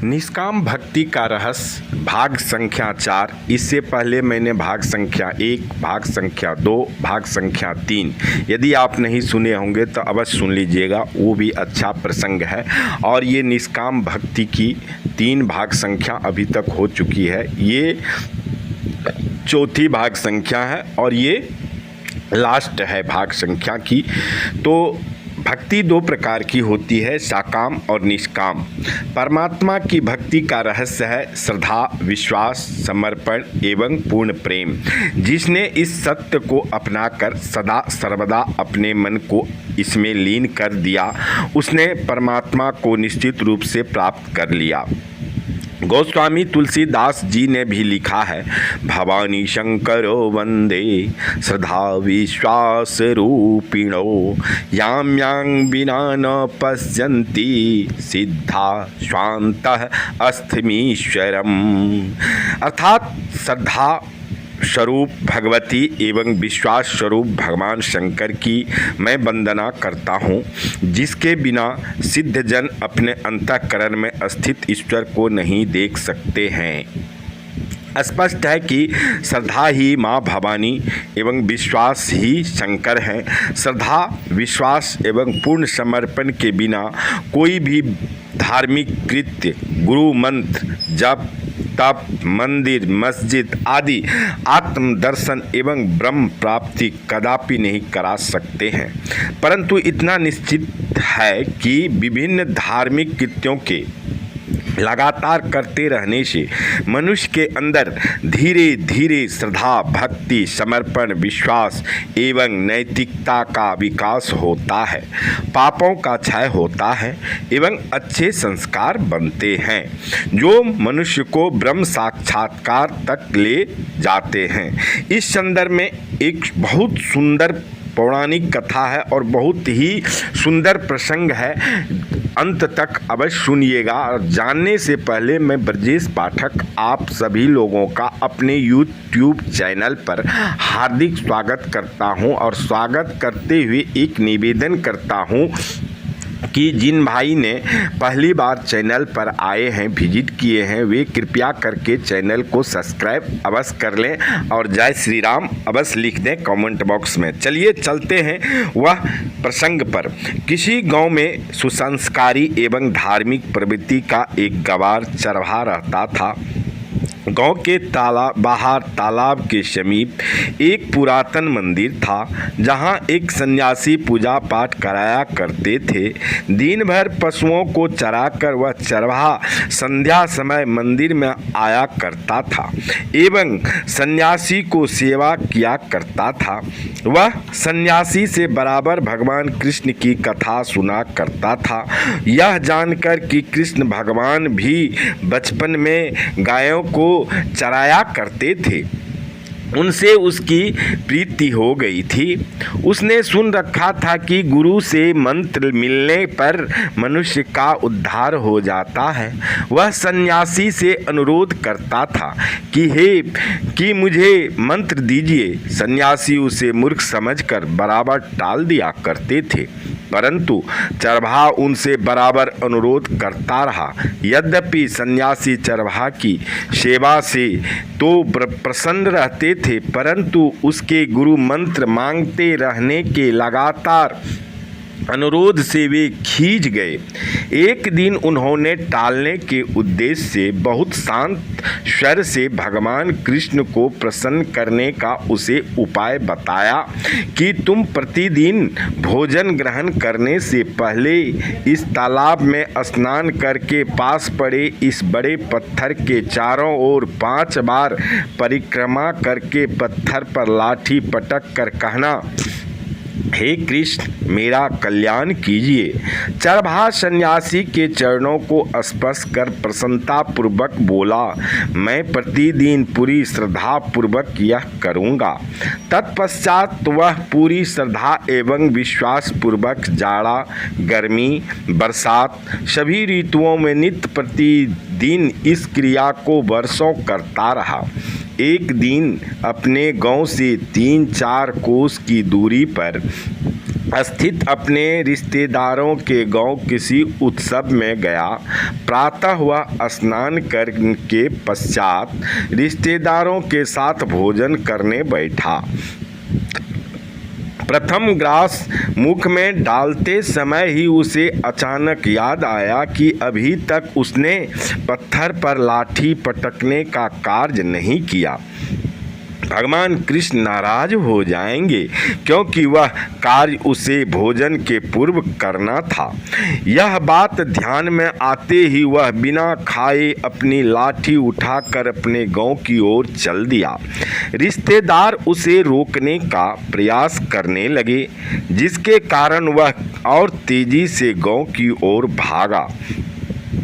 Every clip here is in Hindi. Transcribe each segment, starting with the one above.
निष्काम भक्ति का रहस्य भाग संख्या 4। इससे पहले मैंने भाग संख्या 1, भाग संख्या 2, भाग संख्या 3 यदि आप नहीं सुने होंगे तो अवश्य सुन लीजिएगा, वो भी अच्छा प्रसंग है। और ये निष्काम भक्ति की 3 भाग संख्या अभी तक हो चुकी है। ये चौथी भाग संख्या है और ये लास्ट है भाग संख्या की। तो भक्ति 2 प्रकार की होती है, साकाम और निष्काम। परमात्मा की भक्ति का रहस्य है श्रद्धा, विश्वास, समर्पण एवं पूर्ण प्रेम। जिसने इस सत्य को अपनाकर सदा सर्वदा अपने मन को इसमें लीन कर दिया, उसने परमात्मा को निश्चित रूप से प्राप्त कर लिया। गोस्वामी तुलसीदास जी ने भी लिखा है, भवानी शंकरो वंदे श्रद्धा विश्वास रूपिणो यां यां बिना न पश्यन्ति सिद्धा स्वान्तः अस्थिमीश्वरम। अर्थात श्रद्धा स्वरूप भगवती एवं विश्वास स्वरूप भगवान शंकर की मैं वंदना करता हूँ, जिसके बिना सिद्ध जन अपने अंतःकरण में स्थित ईश्वर को नहीं देख सकते हैं। स्पष्ट है कि श्रद्धा ही माँ भवानी एवं विश्वास ही शंकर हैं। श्रद्धा, विश्वास एवं पूर्ण समर्पण के बिना कोई भी धार्मिक कृत्य, गुरु मंत्र, जप, तप, मंदिर, मस्जिद आदि आत्मदर्शन एवं ब्रह्म प्राप्ति कदापि नहीं करा सकते हैं। परंतु इतना निश्चित है कि विभिन्न धार्मिक कृत्यों के लगातार करते रहने से मनुष्य के अंदर धीरे धीरे श्रद्धा, भक्ति, समर्पण, विश्वास एवं नैतिकता का विकास होता है, पापों का क्षय होता है एवं अच्छे संस्कार बनते हैं, जो मनुष्य को ब्रह्म साक्षात्कार तक ले जाते हैं। इस संदर्भ में एक बहुत सुंदर पौराणिक कथा है और बहुत ही सुंदर प्रसंग है। अंत तक अवश्य सुनिएगा। और जानने से पहले मैं ब्रजेश पाठक आप सभी लोगों का अपने यूट्यूब चैनल पर हार्दिक स्वागत करता हूं और स्वागत करते हुए एक निवेदन करता हूं कि जिन भाई ने पहली बार चैनल पर आए हैं, विजिट किए हैं, वे कृपया करके चैनल को सब्सक्राइब अवश्य कर लें और जय श्री राम अवश्य लिख दें कमेंट बॉक्स में। चलिए चलते हैं वह प्रसंग पर। किसी गांव में सुसंस्कारी एवं धार्मिक प्रवृत्ति का एक गवार चरवाहा रहता था। गांव के बाहर तालाब के समीप एक पुरातन मंदिर था, जहां एक सन्यासी पूजा पाठ कराया करते थे। दिन भर पशुओं को चराकर वह चरवाहा संध्या समय मंदिर में आया करता था एवं सन्यासी को सेवा किया करता था। वह सन्यासी से बराबर भगवान कृष्ण की कथा सुना करता था। यह जानकर कि कृष्ण भगवान भी बचपन में गायों को चराया करते थे, उनसे उसकी प्रीति हो गई थी। उसने सुन रखा था कि गुरु से मंत्र मिलने पर मनुष्य का उद्धार हो जाता है। वह सन्यासी से अनुरोध करता था कि मुझे मंत्र दीजिए। सन्यासी उसे मूर्ख समझकर बराबर टाल दिया करते थे, परंतु चरवाहा उनसे बराबर अनुरोध करता रहा। यद्यपि सन्यासी चरवाहा की सेवा से तो प्रसन्न रहते थे, परंतु उसके गुरु मंत्र मांगते रहने के लगातार अनुरोध से वे खींच गए। एक दिन उन्होंने टालने के उद्देश्य से बहुत शांत स्वर से भगवान कृष्ण को प्रसन्न करने का उसे उपाय बताया कि तुम प्रतिदिन भोजन ग्रहण करने से पहले इस तालाब में स्नान करके पास पड़े इस बड़े पत्थर के चारों ओर 5 बार परिक्रमा करके पत्थर पर लाठी पटक कर कहना, हे कृष्ण मेरा कल्याण कीजिए। चरवाहा सन्यासी के चरणों को स्पर्श कर प्रसन्नता पूर्वक बोला, मैं प्रतिदिन पूरी श्रद्धा पूर्वक यह करूँगा। तत्पश्चात वह पूरी श्रद्धा एवं विश्वास पूर्वक जाड़ा, गर्मी, बरसात सभी ऋतुओं में नित्य प्रतिदिन इस क्रिया को वर्षों करता रहा। एक दिन अपने गांव से 3-4 कोस की दूरी पर स्थित अपने रिश्तेदारों के गांव किसी उत्सव में गया। प्रातः वह स्नान करके पश्चात रिश्तेदारों के साथ भोजन करने बैठा। प्रथम ग्रास मुख में डालते समय ही उसे अचानक याद आया कि अभी तक उसने पत्थर पर लाठी पटकने का कार्य नहीं किया। भगवान कृष्ण नाराज हो जाएंगे क्योंकि वह कार्य उसे भोजन के पूर्व करना था। यह बात ध्यान में आते ही वह बिना खाए अपनी लाठी उठाकर अपने गांव की ओर चल दिया। रिश्तेदार उसे रोकने का प्रयास करने लगे, जिसके कारण वह और तेजी से गांव की ओर भागा।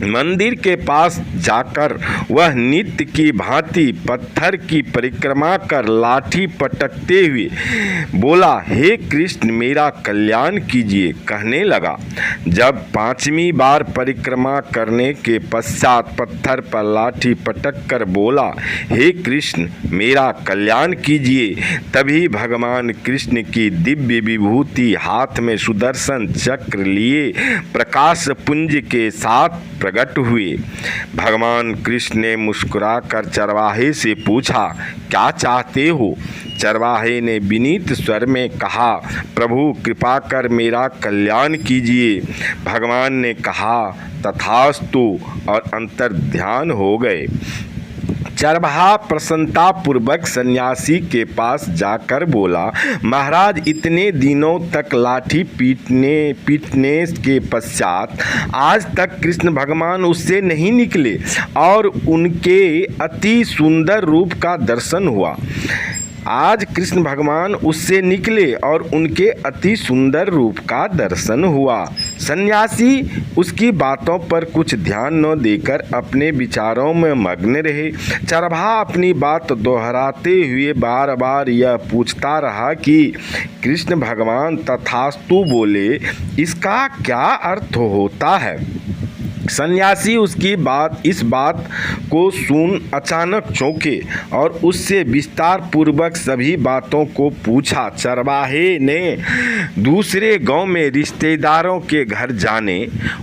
मंदिर के पास जाकर वह नित्य की भांति पत्थर की परिक्रमा कर लाठी पटकते हुए बोला, हे कृष्ण मेरा कल्याण कीजिए। कहने लगा। जब 5वीं बार परिक्रमा करने के पश्चात पत्थर पर लाठी पटक कर बोला, हे कृष्ण मेरा कल्याण कीजिए, तभी भगवान कृष्ण की दिव्य विभूति हाथ में सुदर्शन चक्र लिए प्रकाश पुंज के साथ प्रकट हुए। भगवान कृष्ण ने मुस्कुराकर चरवाहे से पूछा, क्या चाहते हो? चरवाहे ने विनीत स्वर में कहा, प्रभु कृपा कर मेरा कल्याण कीजिए। भगवान ने कहा, तथास्तु, और अंतर्ध्यान हो गए। चरवाहा प्रसन्नतापूर्वक सन्यासी के पास जाकर बोला, महाराज इतने दिनों तक लाठी पीटने के पश्चात आज तक कृष्ण भगवान उससे नहीं निकले और उनके अति सुंदर रूप का दर्शन हुआ। आज कृष्ण भगवान उससे निकले और उनके अति सुंदर रूप का दर्शन हुआ। सन्यासी उसकी बातों पर कुछ ध्यान न देकर अपने विचारों में मग्न रहे। चरवाहा अपनी बात दोहराते हुए बार बार यह पूछता रहा कि कृष्ण भगवान तथास्तु बोले, इसका क्या अर्थ होता है? सन्यासी उसकी इस बात को सुन अचानक चौंके और उससे विस्तार पूर्वक सभी बातों को पूछा। चरवाहे ने दूसरे गांव में रिश्तेदारों के घर जाने,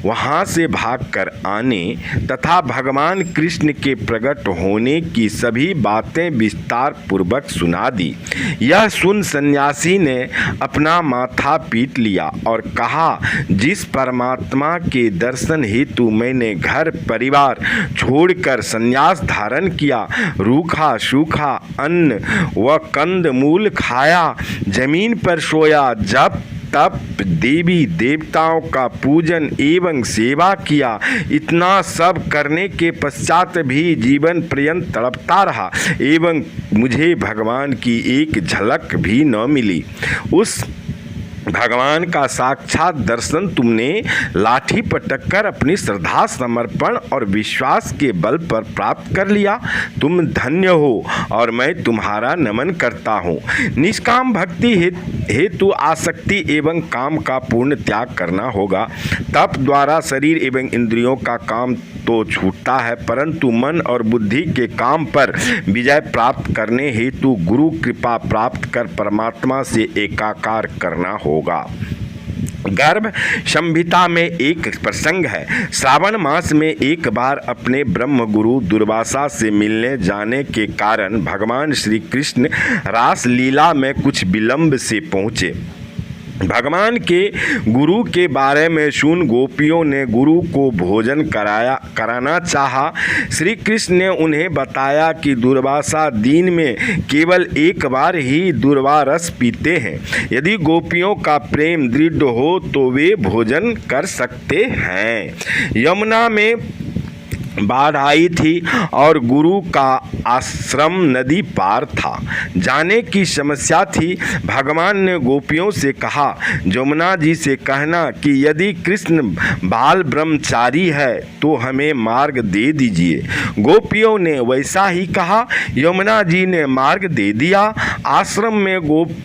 वहां से भागकर आने तथा भगवान कृष्ण के प्रकट होने की सभी बातें विस्तार पूर्वक सुना दी। यह सुन सन्यासी ने अपना माथा पीट लिया और कहा, जिस परमात्मा के दर्शन हेतु मैंने घर परिवार छोड़कर संन्यास धारण किया, रूखा सूखा अन्न व कंद मूल खाया, जमीन पर सोया, जप तप देवी देवताओं का पूजन एवं सेवा किया, इतना सब करने के पश्चात भी जीवन पर्यंत तड़पता रहा एवं मुझे भगवान की एक झलक भी न मिली। उस भगवान का साक्षात दर्शन तुमने लाठी पटककर अपनी श्रद्धा समर्पण और विश्वास के बल पर प्राप्त कर लिया। तुम धन्य हो और मैं तुम्हारा नमन करता हूँ। निष्काम भक्ति हेतु आसक्ति एवं काम का पूर्ण त्याग करना होगा। तप द्वारा शरीर एवं इंद्रियों का काम तो छूटता है, परंतु मन और बुद्धि के काम पर विजय प्राप्त करने हेतु गुरु कृपा प्राप्त कर परमात्मा से एकाकार करना होगा। गर्भ संहिता में एक प्रसंग है। श्रावण मास में एक बार अपने ब्रह्म गुरु दुर्वासा से मिलने जाने के कारण भगवान श्री कृष्ण रास लीला में कुछ विलंब से पहुँचे। भगवान के गुरु के बारे में सुन गोपियों ने गुरु को भोजन कराना चाहा। श्री कृष्ण ने उन्हें बताया कि दुर्वासा दिन में केवल एक बार ही दुर्वा रस पीते हैं। यदि गोपियों का प्रेम दृढ़ हो तो वे भोजन कर सकते हैं। यमुना में बाढ़ आई थी और गुरु का आश्रम नदी पार था। जाने की समस्या थी। भगवान ने गोपियों से कहा, यमुना जी से कहना कि यदि कृष्ण बाल ब्रह्मचारी है तो हमें मार्ग दे दीजिए। गोपियों ने वैसा ही कहा। यमुना जी ने मार्ग दे दिया। आश्रम में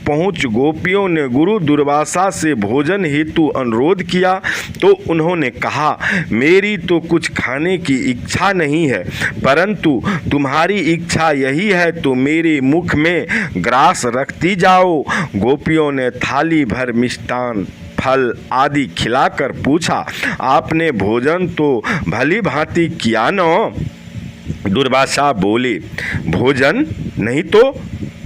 पहुँच गोपियों ने गुरु दुर्वासा से भोजन हेतु अनुरोध किया तो उन्होंने कहा, मेरी तो कुछ खाने की इच्छा नहीं है, परंतु तुम्हारी इच्छा यही है तो मेरे मुख में ग्रास रखती जाओ। गोपियों ने थाली भर मिष्टान फल आदि खिलाकर पूछा, आपने भोजन तो भली भांति किया न? दुर्वासा बोले, भोजन नहीं तो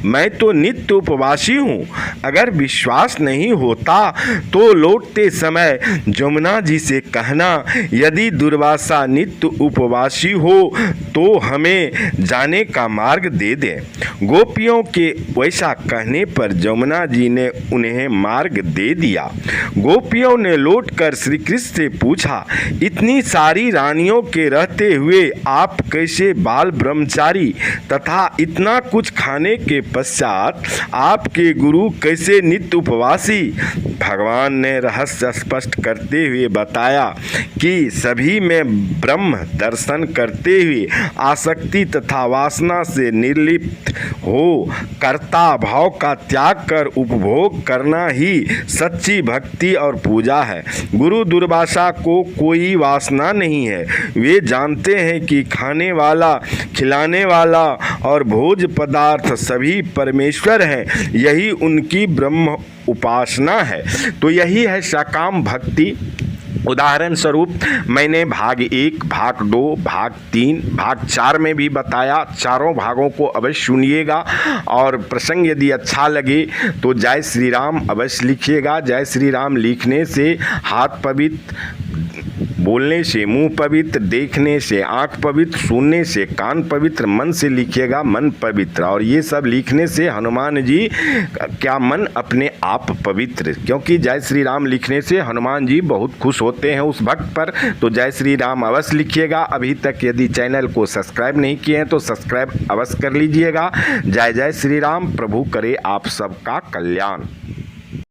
मैं तो नित्य उपवासी हूँ। अगर विश्वास नहीं होता तो लौटते समय जमुना जी से कहना, यदि दुर्वासा नित्य उपवासी हो तो हमें जाने का मार्ग दे दे। गोपियों के वैसा कहने पर जमुना जी ने उन्हें मार्ग दे दिया। गोपियों ने लौटकर श्री कृष्ण से पूछा, इतनी सारी रानियों के रहते हुए आप कैसे बाल ब्रह्मचारी तथा इतना कुछ खाने के पश्चात आपके गुरु कैसे नित्य उपवासी? भगवान ने रहस्य स्पष्ट करते हुए बताया कि सभी में ब्रह्म दर्शन करते हुए आसक्ति तथा वासना से निर्लिप्त हो कर्ता भाव का त्याग कर उपभोग करना ही सच्ची भक्ति और पूजा है। गुरु दुर्वासा को कोई वासना नहीं है। वे जानते हैं कि खाने वाला, खिलाने वाला और भोज पदार्थ सभी परमेश्वर हैं। यही उनकी ब्रह्म उपासना है। तो यही है सकाम भक्ति। उदाहरण स्वरूप मैंने भाग 1, भाग 2, भाग 3, भाग 4 में भी बताया। चारों भागों को अवश्य सुनिएगा और प्रसंग यदि अच्छा लगे तो जय श्री राम अवश्य लिखिएगा। जय श्री राम लिखने से हाथ पवित्र, बोलने से मुंह पवित्र, देखने से आंख पवित्र, सुनने से कान पवित्र, मन से लिखिएगा मन पवित्र। और ये सब लिखने से हनुमान जी क्या मन अपने आप पवित्र, क्योंकि जय श्री राम लिखने से हनुमान जी बहुत खुश होते हैं उस भक्त पर। तो जय श्री राम अवश्य लिखिएगा। अभी तक यदि चैनल को सब्सक्राइब नहीं किए हैं तो सब्सक्राइब अवश्य कर लीजिएगा। जय जय श्री राम। प्रभु करे आप सबका कल्याण।